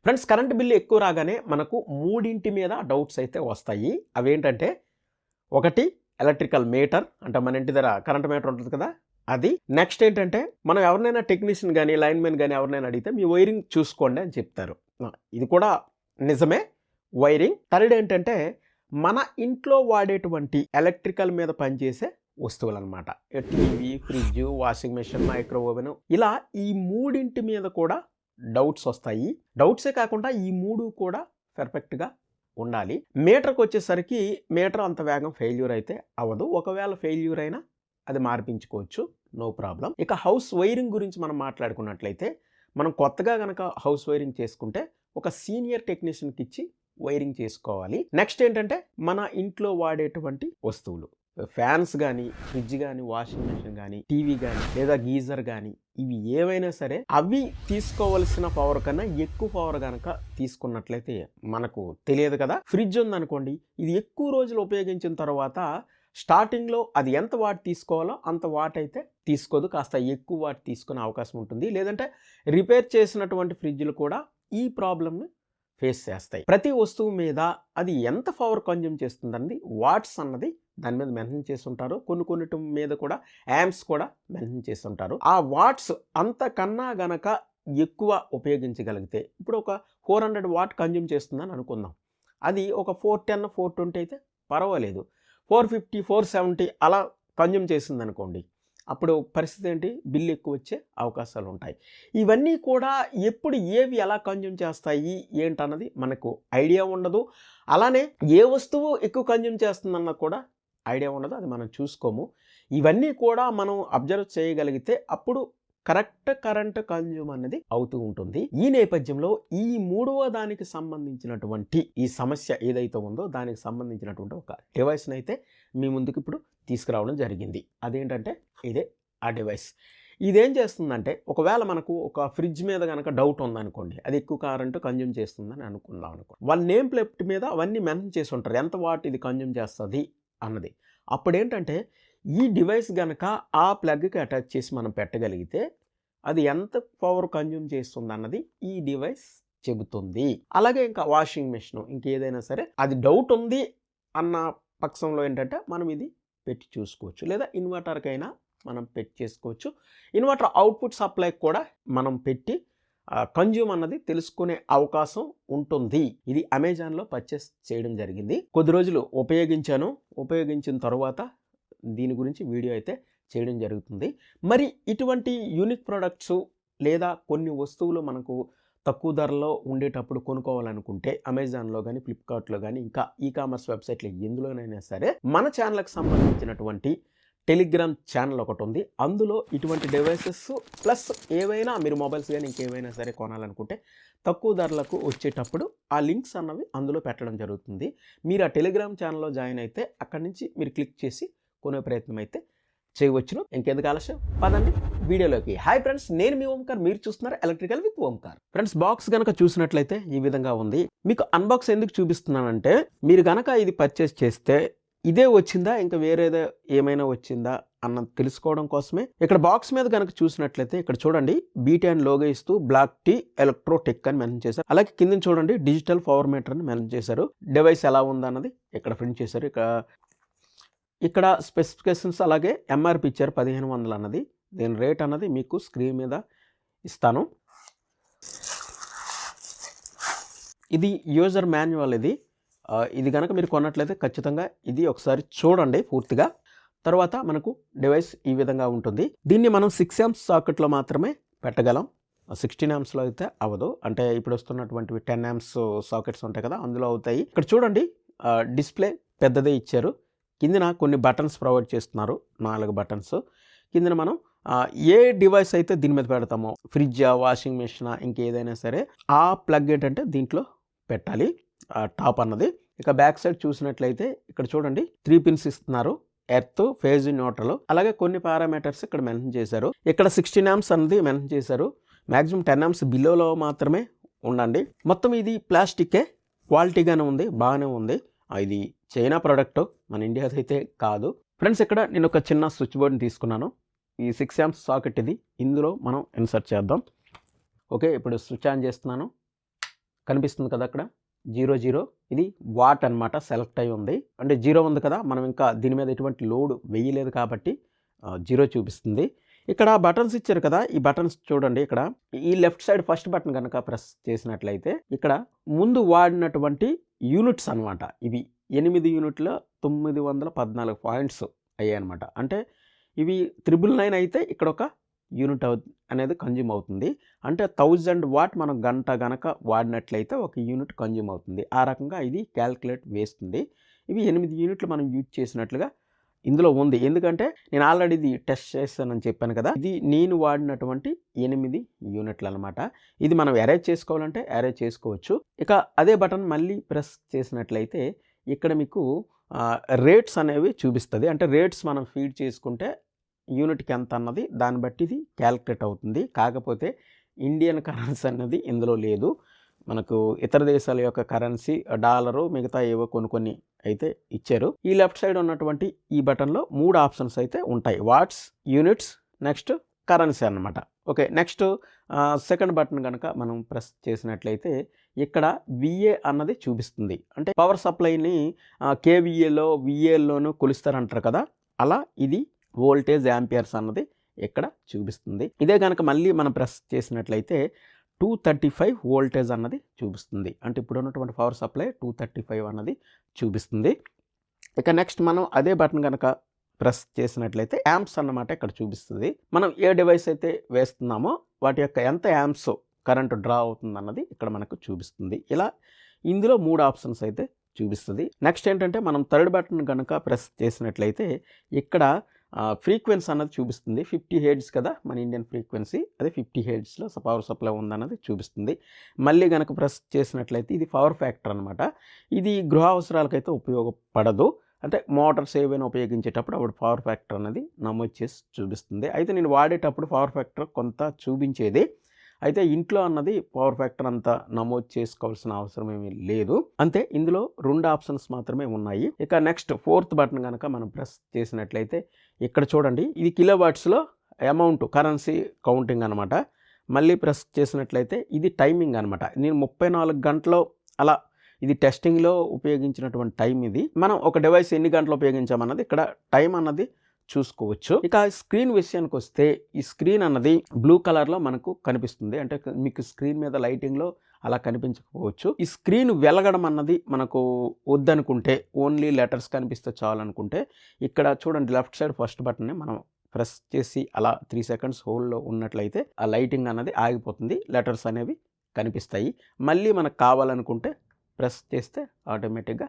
Friends, current bill ఎక్కువ రాగానే మనకు మూడింటి మీద డౌట్స్ అయితే వస్తాయి. అవేంటంటే, ఒకటి ఎలక్ట్రికల్ మీటర్, అంటే మన ఇంటి దగ్గర కరెంట్ మీటర్ ఉంటుంది కదా అది. నెక్స్ట్ ఏంటంటే, మనం ఎవరినైనా టెక్నీషియన్ కానీ లైన్మెన్ కానీ ఎవరినైనా అడిగితే మీ వైరింగ్ చూసుకోండి అని చెప్తారు. ఇది కూడా నిజమే, వైరింగ్. థర్డ్ ఏంటంటే, మన ఇంట్లో వాడేటువంటి ఎలక్ట్రికల్ మీద పనిచేసే వస్తువులు అనమాట. TV, fridge, washing machine, micro oven, ఇలా ఈ మూడింటి మీద కూడా డౌట్స్ వస్తాయి. డౌట్సే కాకుండా ఈ మూడు కూడా పర్ఫెక్ట్గా ఉండాలి. మీటర్కి వచ్చేసరికి మీటర్ అంత వేగం ఫెయిల్యూర్ అయితే అవ్వదు. ఒకవేళ ఫెయిల్యూర్ అయినా అది మార్పించుకోవచ్చు, నో ప్రాబ్లం. ఇక హౌస్ వైరింగ్ గురించి మనం మాట్లాడుకున్నట్లయితే, మనం కొత్తగా కనుక హౌస్ వైరింగ్ చేసుకుంటే ఒక సీనియర్ టెక్నీషియన్కి ఇచ్చి వైరింగ్ చేసుకోవాలి. నెక్స్ట్ ఏంటంటే, మన ఇంట్లో వాడేటువంటి వస్తువులు, ఫ్యాన్స్ కానీ, ఫ్రిడ్జ్ కానీ, వాషింగ్ మెషిన్ కానీ, టీవీ కానీ, లేదా గీజర్ కానీ, ఇవి ఏవైనా సరే అవి తీసుకోవలసిన పవర్ కన్నా ఎక్కువ పవర్ కనుక తీసుకున్నట్లయితే మనకు తెలియదు కదా. ఫ్రిడ్జ్ ఉందనుకోండి, ఇది ఎక్కువ రోజులు ఉపయోగించిన తర్వాత స్టార్టింగ్లో అది ఎంత వాట్ తీసుకోవాలో అంత వాట్ అయితే తీసుకోదు, కాస్త ఎక్కువ వాట్ తీసుకునే అవకాశం ఉంటుంది. లేదంటే రిపేర్ చేసినటువంటి ఫ్రిడ్జ్లు కూడా ఈ ప్రాబ్లమ్ని ఫేస్ చేస్తాయి. ప్రతి వస్తువు మీద అది ఎంత పవర్ కన్జ్యూమ్ చేస్తుందన్నది వాట్స్ అన్నది దాని మీద మెన్షన్ చేసి ఉంటారు. కొన్నిటి మీద కూడా యాంప్స్ కూడా మెన్షన్ చేసి ఉంటారు. ఆ వాట్స్ అంతకన్నా గనక ఎక్కువ ఉపయోగించగలిగితే, ఇప్పుడు ఒక 400 వాట్ కన్జ్యూమ్ చేస్తుందని అనుకుందాం. అది ఒక 410, 420 అయితే పర్వాలేదు. 450, 470 అలా కన్జ్యూమ్ చేసింది అనుకోండి, అప్పుడు పరిస్థితి ఏంటి? బిల్లు ఎక్కువ వచ్చే అవకాశాలు ఉంటాయి. ఇవన్నీ కూడా ఎప్పుడు ఏవి ఎలా కన్జ్యూమ్ చేస్తాయి ఏంటన్నది మనకు ఐడియా ఉండదు. అలానే ఏ వస్తువు ఎక్కువ కన్జ్యూమ్ చేస్తుందన్న కూడా ఐడియా ఉండదు, అది మనం చూసుకోము. ఇవన్నీ కూడా మనం అబ్జర్వ్ చేయగలిగితే అప్పుడు కరెక్ట్ కరెంట్ కన్జ్యూమ్ అనేది అవుతూ ఉంటుంది. ఈ నేపథ్యంలో ఈ మూడవ దానికి సంబంధించినటువంటి ఈ సమస్య ఏదైతే ఉందో దానికి సంబంధించినటువంటి ఒక డివైస్ని అయితే మీ ముందుకు ఇప్పుడు తీసుకురావడం జరిగింది. అదేంటంటే ఇదే ఆ డివైస్. ఇదేం చేస్తుందంటే, ఒకవేళ మనకు ఒక ఫ్రిడ్జ్ మీద కనుక డౌట్ ఉందనుకోండి, అది ఎక్కువ కరెంట్ కన్జ్యూమ్ చేస్తుందని అనుకుందాం అనుకోండి. వాళ్ళ నేమ్ ప్లేట్ మీద అవన్నీ మెన్షన్ చేసి ఉంటారు, ఎంత వాట్ ఇది కన్జ్యూమ్ చేస్తుంది అన్నది. అప్పుడేంటంటే, ఈ డివైస్ కనుక ఆ ప్లగ్కి అటాచ్ చేసి మనం పెట్టగలిగితే అది ఎంత పవర్ కన్జ్యూమ్ చేస్తుంది అన్నది ఈ డివైస్ చెబుతుంది. అలాగే ఇంకా వాషింగ్ మెషిన్, ఇంకేదైనా సరే అది డౌట్ ఉంది అన్న పక్షంలో ఏంటంటే మనం ఇది పెట్టి చూసుకోవచ్చు. లేదా ఇన్వర్టర్కైనా మనం పెట్టి చేసుకోవచ్చు. ఇన్వర్టర్ అవుట్పుట్ సప్లై కూడా మనం పెట్టి కన్జ్యూమ్ అన్నది తెలుసుకునే అవకాశం ఉంటుంది. ఇది అమెజాన్లో పర్చేస్ చేయడం జరిగింది. కొద్ది రోజులు ఉపయోగించిన తర్వాత దీని గురించి వీడియో అయితే చేయడం జరుగుతుంది. మరి ఇటువంటి యూనిక్ ప్రొడక్ట్స్ లేదా కొన్ని వస్తువులు మనకు తక్కువ ధరలో ఉండేటప్పుడు కొనుక్కోవాలనుకుంటే అమెజాన్లో కానీ, ఫ్లిప్కార్ట్లో కానీ, ఇంకా ఈకామర్స్ వెబ్సైట్లో ఎందులోనైనా సరే మన ఛానల్కి సంబంధించినటువంటి టెలిగ్రామ్ ఛానల్ ఒకటి ఉంది. అందులో ఇటువంటి డివైసెస్ ప్లస్ ఏవైనా మీరు మొబైల్స్ కానీ ఇంకేమైనా సరే కొనాలనుకుంటే తక్కువ ధరలకు వచ్చేటప్పుడు ఆ లింక్స్ అన్నవి అందులో పెట్టడం జరుగుతుంది. మీరు ఆ టెలిగ్రామ్ ఛానల్లో జాయిన్ అయితే అక్కడి నుంచి మీరు క్లిక్ చేసి కొనే ప్రయత్నం అయితే చేయవచ్చును. ఇంకెందుకు ఆలస్యం, పదండి వీడియోలోకి. హాయ్ ఫ్రెండ్స్, నేను మీ ఓంకార్, మీరు చూస్తున్నారు electrical with Omkar. Friends, box కనుక చూసినట్లయితే ఈ విధంగా ఉంది. మీకు అన్బాక్స్ ఎందుకు చూపిస్తున్నానంటే, మీరు కనుక ఇది పర్చేస్ చేస్తే ఇదే వచ్చిందా ఇంకా వేరేదో ఏమైనా వచ్చిందా అన్నది తెలుసుకోవడం కోసమే. ఇక్కడ బాక్స్ మీద కనుక చూసినట్లయితే ఇక్కడ చూడండి, బీటాన్ లోగో ఇస్తూ బ్లాక్ టీ ఎలక్ట్రోటెక్ అని మెన్షన్ చేశారు. అలాగే కింద చూడండి డిజిటల్ పవర్ మీటర్ అని మెన్షన్ చేశారు. డివైస్ ఎలా ఉందన్నది ఇక్కడ ప్రింట్ చేశారు. ఇక్కడ స్పెసిఫికేషన్స్ అలాగే ఎంఆర్పి ఇచ్చారు 1500 అన్నది. దీని రేట్ అన్నది మీకు స్క్రీన్ మీద ఇస్తాను. ఇది యూజర్ మాన్యువల్. ఇది కనుక మీరు కొన్నట్లయితే ఖచ్చితంగా ఇది ఒకసారి చూడండి పూర్తిగా. తర్వాత మనకు డివైస్ ఈ విధంగా ఉంటుంది. దీన్ని మనం 6 amps సాకెట్లో మాత్రమే పెట్టగలం, 16 amps అయితే అవ్వదు. అంటే ఇప్పుడు వస్తున్నటువంటి 10 amps సాకెట్స్ ఉంటాయి కదా, అందులో అవుతాయి. ఇక్కడ చూడండి డిస్ప్లే పెద్దదే ఇచ్చారు. కిందన కొన్ని బటన్స్ ప్రొవైడ్ చేస్తున్నారు, 4 బటన్స్. కిందన మనం ఏ డివైస్ అయితే దీని మీద పెడతామో, ఫ్రిడ్జా, వాషింగ్ మెషినా, ఇంకేదైనా సరే ఆ ప్లగ్ ఏంటంటే దీంట్లో పెట్టాలి, టాప్ అన్నది. ఇక బ్యాక్ సైడ్ చూసినట్లయితే ఇక్కడ చూడండి 3 pins ఇస్తున్నారు, ఎర్త్, ఫేజ్, న్యూట్రల్. అలాగే కొన్ని పారామీటర్స్ ఇక్కడ మెన్షన్ చేశారు. ఇక్కడ 16 amps అన్నది మెన్షన్ చేశారు. మ్యాక్సిమం 10 amps బిలోలో మాత్రమే ఉండండి. మొత్తం ఇది ప్లాస్టికే, క్వాలిటీగానే ఉంది, బాగానే ఉంది. ఇది చైనా ప్రోడక్ట్, మన ఇండియాది అయితే కాదు. ఫ్రెండ్స్, ఇక్కడ నేను ఒక చిన్న స్విచ్ బోర్డ్ని తీసుకున్నాను. ఈ 6 amps సాకెట్ ఇది, ఇందులో మనం ఇన్సర్ట్ చేద్దాం. ఓకే, ఇప్పుడు స్విచ్ ఆన్ చేస్తున్నాను. కనిపిస్తుంది కదా అక్కడ 00 ఇది వాట్ అనమాట, సెలెక్ట్ అయి ఉంది. అంటే 0 ఉంది కదా, మనం ఇంకా దీని మీద ఎటువంటి లోడ్ వేయలేదు కాబట్టి 0 చూపిస్తుంది. ఇక్కడ బటన్స్ ఇచ్చారు కదా, ఈ బటన్స్ చూడండి. ఇక్కడ ఈ లెఫ్ట్ సైడ్ ఫస్ట్ బటన్ కనుక ప్రెస్ చేసినట్లయితే ఇక్కడ ముందు వాడినటువంటి యూనిట్స్ అనమాట. ఇవి 8 యూనిట్ల 914 పాయింట్స్ అయ్యాయన్నమాట. అంటే ఇవి 999 అయితే ఇక్కడ ఒక యూనిట్ అనేది కన్జ్యూమ్ అవుతుంది. అంటే 1000 వాట్ మనం గంట గనక వాడినట్లయితే ఒక యూనిట్ కన్జ్యూమ్ అవుతుంది. ఆ రకంగా ఇది క్యాల్కులేట్ వేస్తుంది. ఇవి 8 యూనిట్లు మనం యూజ్ చేసినట్లుగా ఇందులో ఉంది. ఎందుకంటే నేను ఆల్రెడీ ఇది టెస్ట్ చేస్తానని చెప్పాను కదా, ఇది నేను వాడినటువంటి 8 యూనిట్లు అనమాట. ఇది మనం అరేంజ్ చేసుకోవాలంటే అరేంజ్ చేసుకోవచ్చు. ఇక అదే బటన్ మళ్ళీ ప్రెస్ చేసినట్లయితే ఇక్కడ మీకు రేట్స్ అనేవి చూపిస్తుంది. అంటే రేట్స్ మనం ఫీడ్ చేసుకుంటే యూనిట్కి ఎంత అన్నది దాన్ని బట్టి ఇది క్యాల్కులేట్ అవుతుంది. కాకపోతే ఇండియన్ కరెన్సీ అన్నది ఇందులో లేదు. మనకు ఇతర దేశాల యొక్క కరెన్సీ డాలరు మిగతా ఏవో కొన్ని అయితే ఇచ్చారు. ఈ లెఫ్ట్ సైడ్ ఉన్నటువంటి ఈ బటన్లో 3 ఆప్షన్స్ అయితే ఉంటాయి. వాట్స్, యూనిట్స్, నెక్స్ట్ కరెన్సీ అన్నమాట. ఓకే, నెక్స్ట్ సెకండ్ బటన్ కనుక మనం ప్రెస్ చేసినట్లయితే ఇక్కడ విఏ అన్నది చూపిస్తుంది. అంటే పవర్ సప్లైని కేవీఏలో విఏలోనూ కొలుస్తారంటారు కదా, అలా ఇది వోల్టేజ్ యాంపియర్స్ అన్నది ఇక్కడ చూపిస్తుంది. ఇదే కనుక మళ్ళీ మనం ప్రెస్ చేసినట్లయితే 235 వోల్టేజ్ అన్నది చూపిస్తుంది. అంటే ఇప్పుడు ఉన్నటువంటి పవర్ సప్లై 235 అన్నది చూపిస్తుంది. ఇక నెక్స్ట్ మనం అదే బటన్ కనుక ప్రెస్ చేసినట్లయితే యాంప్స్ అన్నమాట ఇక్కడ చూపిస్తుంది. మనం ఏ డివైస్ అయితే వేస్తున్నామో వాటి యొక్క ఎంత యాంప్స్ కరెంటు డ్రా అవుతుంది అన్నది ఇక్కడ మనకు చూపిస్తుంది. ఇలా ఇందులో 3 ఆప్షన్స్ అయితే చూపిస్తుంది. నెక్స్ట్ ఏంటంటే మనం థర్డ్ బటన్ కనుక ప్రెస్ చేసినట్లయితే ఇక్కడ ఫ్రీక్వెన్సీ అన్నది చూపిస్తుంది. 50 హెర్ట్జ్ కదా మన ఇండియన్ ఫ్రీక్వెన్సీ, అదే 50 హెర్ట్జ్లో పవర్ సప్లై ఉందన్నది చూపిస్తుంది. మళ్ళీ కనుక ప్రెస్ చేసినట్లయితే ఇది పవర్ ఫ్యాక్టర్ అనమాట. ఇది గృహ అవసరాలకైతే ఉపయోగపడదు. అంటే మోటార్స్ ఏవైనా ఉపయోగించేటప్పుడు అప్పుడు పవర్ ఫ్యాక్టర్ అనేది నమోదు చేసి చూపిస్తుంది. అయితే నేను వాడేటప్పుడు పవర్ ఫ్యాక్టర్ కొంత చూపించేది. అయితే ఇంట్లో అన్నది పవర్ ఫ్యాక్టర్ అంతా నమోదు చేసుకోవాల్సిన అవసరం ఏమీ లేదు. అంతే, ఇందులో 2 ఆప్షన్స్ మాత్రమే ఉన్నాయి. ఇక నెక్స్ట్ ఫోర్త్ బటన్ కనుక మనం ప్రెస్ చేసినట్లయితే ఇక్కడ చూడండి, ఇది కిలో వాట్స్లో అమౌంట్ కరెన్సీ కౌంటింగ్ అనమాట. మళ్ళీ ప్రెస్ చేసినట్లయితే ఇది టైమింగ్ అనమాట. నేను 34 గంటలు అలా ఇది టెస్టింగ్లో ఉపయోగించినటువంటి టైం ఇది. మనం ఒక డివైస్ ఎన్ని గంటలు ఉపయోగించామన్నది ఇక్కడ టైం అన్నది చూసుకోవచ్చు. ఇక స్క్రీన్ విషయానికి వస్తే ఈ స్క్రీన్ అన్నది బ్లూ కలర్లో మనకు కనిపిస్తుంది. అంటే మీకు స్క్రీన్ మీద లైటింగ్లో అలా కనిపించకపోవచ్చు. ఈ స్క్రీన్ వెలగడం అన్నది మనకు వద్దనుకుంటే, ఓన్లీ లెటర్స్ కనిపిస్తే చాలు అనుకుంటే ఇక్కడ చూడండి లెఫ్ట్ సైడ్ ఫస్ట్ బటన్ని మనం ప్రెస్ చేసి అలా 3 సెకండ్స్ హోల్డ్లో ఉన్నట్లయితే ఆ లైటింగ్ అన్నది ఆగిపోతుంది, లెటర్స్ అనేవి కనిపిస్తాయి. మళ్ళీ మనకు కావాలనుకుంటే ప్రెస్ చేస్తే ఆటోమేటిక్గా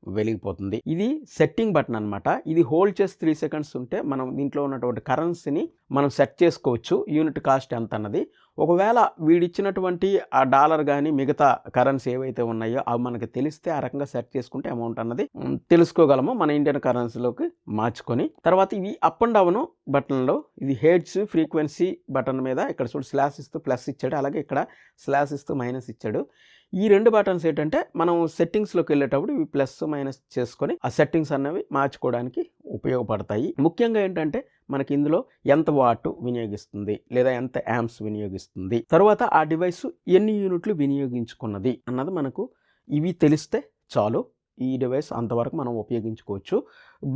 వెలిగిపోతుంది. ఇది సెట్టింగ్ బటన్ అనమాట. ఇది హోల్డ్ చేసి 3 సెకండ్స్ ఉంటే మనం దీంట్లో ఉన్నటువంటి కరెన్సీని మనం సెట్ చేసుకోవచ్చు, యూనిట్ కాస్ట్ ఎంత అన్నది. ఒకవేళ వీడిచ్చినటువంటి ఆ డాలర్ కానీ మిగతా కరెన్సీ ఏవైతే ఉన్నాయో అవి మనకి తెలిస్తే ఆ రకంగా సెట్ చేసుకుంటే అమౌంట్ అన్నది తెలుసుకోగలము మన ఇండియన్ కరెన్సీలోకి మార్చుకొని. తర్వాత ఇవి అప్ అండ్ డౌన్ బటన్లో ఇది హెర్ట్జ్ ఫ్రీక్వెన్సీ బటన్ మీద ఇక్కడ చూడు స్లాష్ ఇస్తూ ప్లస్ ఇచ్చాడు, అలాగే ఇక్కడ స్లాష్ ఇస్తూ మైనస్ ఇచ్చాడు. ఈ 2 బటన్స్ ఏంటంటే మనం సెట్టింగ్స్లోకి వెళ్ళేటప్పుడు ఇవి ప్లస్ మైనస్ చేసుకొని ఆ సెట్టింగ్స్ అన్నవి మార్చుకోవడానికి ఉపయోగపడతాయి. ముఖ్యంగా ఏంటంటే మనకి ఇందులో ఎంత వాట్ వినియోగిస్తుంది లేదా ఎంత యాంప్స్ వినియోగిస్తుంది, తర్వాత ఆ డివైస్ ఎన్ని యూనిట్లు వినియోగించుకున్నది అన్నది మనకు ఇవి తెలిస్తే చాలు. ఈ డివైస్ అంతవరకు మనం ఉపయోగించుకోవచ్చు.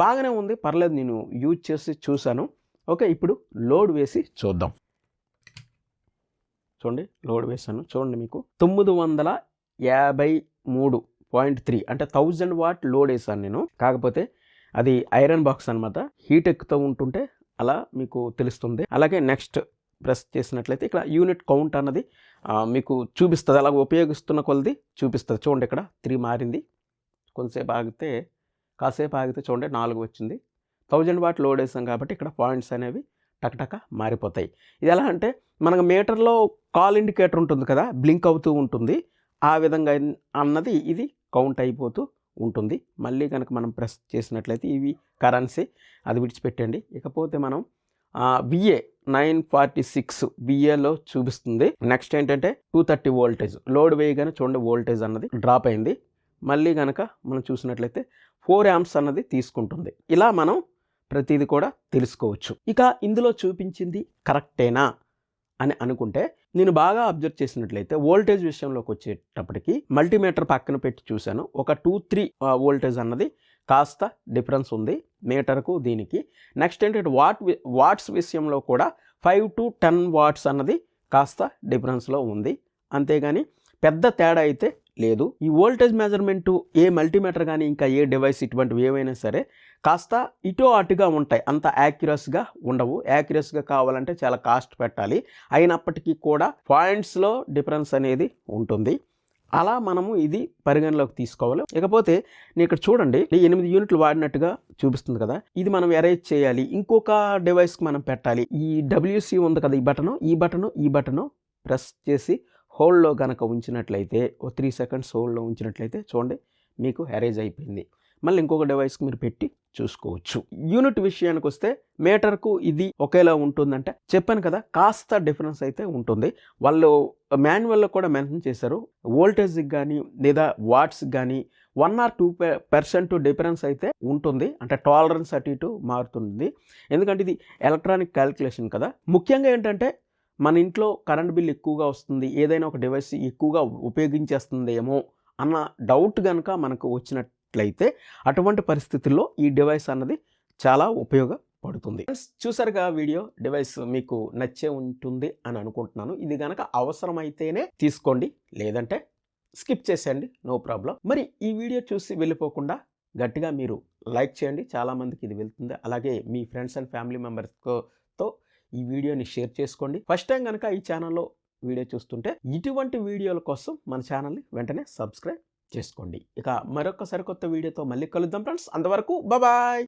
బాగానే ఉంది, పర్లేదు, నేను యూజ్ చేసి చూశాను. ఓకే, ఇప్పుడు లోడ్ వేసి చూద్దాం. చూడండి లోడ్ వేసాను. చూడండి మీకు 953.3 అంటే 1000 వాట్ లోడ్ వేసాను నేను. కాకపోతే అది ఐరన్ బాక్స్ అనమాట, హీట్ ఎక్కుతూ ఉంటుంటే అలా మీకు తెలుస్తుంది. అలాగే నెక్స్ట్ ప్రెస్ చేసినట్లయితే ఇక్కడ యూనిట్ కౌంట్ అన్నది మీకు చూపిస్తుంది. అలాగే ఉపయోగిస్తున్న కొలది చూపిస్తుంది. చూడండి ఇక్కడ 3 మారింది, కాసేపు ఆగితే చూడండి 4 వచ్చింది. 1000 వాట్ లోడ్ వేసాం కాబట్టి ఇక్కడ పాయింట్స్ అనేవి టకటక మారిపోతాయి. ఇది ఎలా అంటే మనకు మీటర్లో కాల్ ఇండికేటర్ ఉంటుంది కదా, బ్లింక్ అవుతూ ఉంటుంది, ఆ విధంగా అన్నది ఇది కౌంట్ అయిపోతూ ఉంటుంది. మళ్ళీ కనుక మనం ప్రెస్ చేసినట్లయితే ఇవి కరెన్సీ, అది విడిచిపెట్టండి. ఇకపోతే మనం విఏ 946 విఏలో చూపిస్తుంది. నెక్స్ట్ ఏంటంటే 230 వోల్టేజ్ లోడ్ వేయగానే చూడండి వోల్టేజ్ అన్నది డ్రాప్ అయింది. మళ్ళీ కనుక మనం చూసినట్లయితే 4 యాంప్స్ అన్నది తీసుకుంటుంది. ఇలా మనం ప్రతిదీ కూడా తెలుసుకోవచ్చు. ఇక ఇందులో చూపించింది కరెక్టేనా అని అనుకుంటే నేను బాగా అబ్జర్వ్ చేసినట్లయితే వోల్టేజ్ విషయంలోకి వచ్చేటప్పటికి మల్టీమీటర్ పక్కన పెట్టి చూశాను. ఒక 2-3 వోల్టేజ్ అన్నది కాస్త డిఫరెన్స్ ఉంది మీటర్కు దీనికి. నెక్స్ట్ ఏంటంటే వాట్స్ విషయంలో కూడా 5 to 10 వాట్స్ అన్నది కాస్త డిఫరెన్స్లో ఉంది. అంతేగాని పెద్ద తేడా అయితే లేదు. ఈ వోల్టేజ్ మెజర్మెంటు ఏ మల్టీమీటర్ కానీ ఇంకా ఏ డివైస్ ఇటువంటివి ఏవైనా సరే కాస్త ఇటో అటుగా ఉంటాయి. అంత యాక్యురస్గా ఉండవు. యాక్యురస్గా కావాలంటే చాలా కాస్ట్ పెట్టాలి. అయినప్పటికీ కూడా పాయింట్స్లో డిఫరెన్స్ అనేది ఉంటుంది. అలా మనము ఇది పరిగణలోకి తీసుకోవాలి. ఇకపోతే నేను ఇక్కడ చూడండి 8 యూనిట్లు వాడినట్టుగా చూపిస్తుంది కదా. ఇది మనం ఎరేజ్ చేయాలి. ఇంకొక డివైస్కి మనం పెట్టాలి. ఈ WC ఉంది కదా, ఈ బటను ప్రెస్ చేసి హోల్డ్లో కనుక ఉంచినట్లయితే 3 సెకండ్స్ హోల్డ్లో ఉంచినట్లయితే చూడండి మీకు ఎరేజ్ అయిపోయింది. మళ్ళీ ఇంకొక డివైస్కి మీరు పెట్టి చూసుకోవచ్చు. యూనిట్ విషయానికి వస్తే మీటర్కు ఇది ఒకేలా ఉంటుందంటే చెప్పాను కదా, కాస్త డిఫరెన్స్ అయితే ఉంటుంది. వాళ్ళు మాన్యువల్లో కూడా మెన్షన్ చేశారు. వోల్టేజ్కి కానీ లేదా వాట్స్కి కానీ 1 or 2% డిఫరెన్స్ అయితే ఉంటుంది. అంటే టాలరెన్స్ అటు ఇటు మారుతుంది. ఎందుకంటే ఇది ఎలక్ట్రానిక్ క్యాలిక్యులేషన్ కదా. ముఖ్యంగా ఏంటంటే మన ఇంట్లో కరెంట్ బిల్ ఎక్కువగా వస్తుంది, ఏదైనా ఒక డివైస్ ఎక్కువగా ఉపయోగించేస్తుందేమో అన్న డౌట్ కనుక మనకు వచ్చినట్లయితే అటువంటి పరిస్థితుల్లో ఈ డివైస్ అన్నది చాలా ఉపయోగపడుతుంది. చూసారుగా వీడియో, డివైస్ మీకు నచ్చే ఉంటుంది అని అనుకుంటున్నాను. ఇది కనుక అవసరమైతేనే తీసుకోండి, లేదంటే స్కిప్ చేసేయండి, నో ప్రాబ్లం. మరి ఈ వీడియో చూసి వెళ్ళిపోకుండా గట్టిగా మీరు లైక్ చేయండి, చాలామందికి ఇది వెళ్తుంది. అలాగే మీ ఫ్రెండ్స్ అండ్ ఫ్యామిలీ మెంబర్స్తో ఈ వీడియోని షేర్ చేసుకోండి. ఫస్ట్ టైం కనుక ఈ ఛానల్లో వీడియో చూస్తుంటే ఇటువంటి వీడియోల కోసం మన ఛానల్ని వెంటనే సబ్స్క్రైబ్ చేసుకోండి. ఇక మరొక సరికొత్త వీడియోతో మళ్ళీ కలుద్దాం ఫ్రెండ్స్. అంతవరకు బాయ్.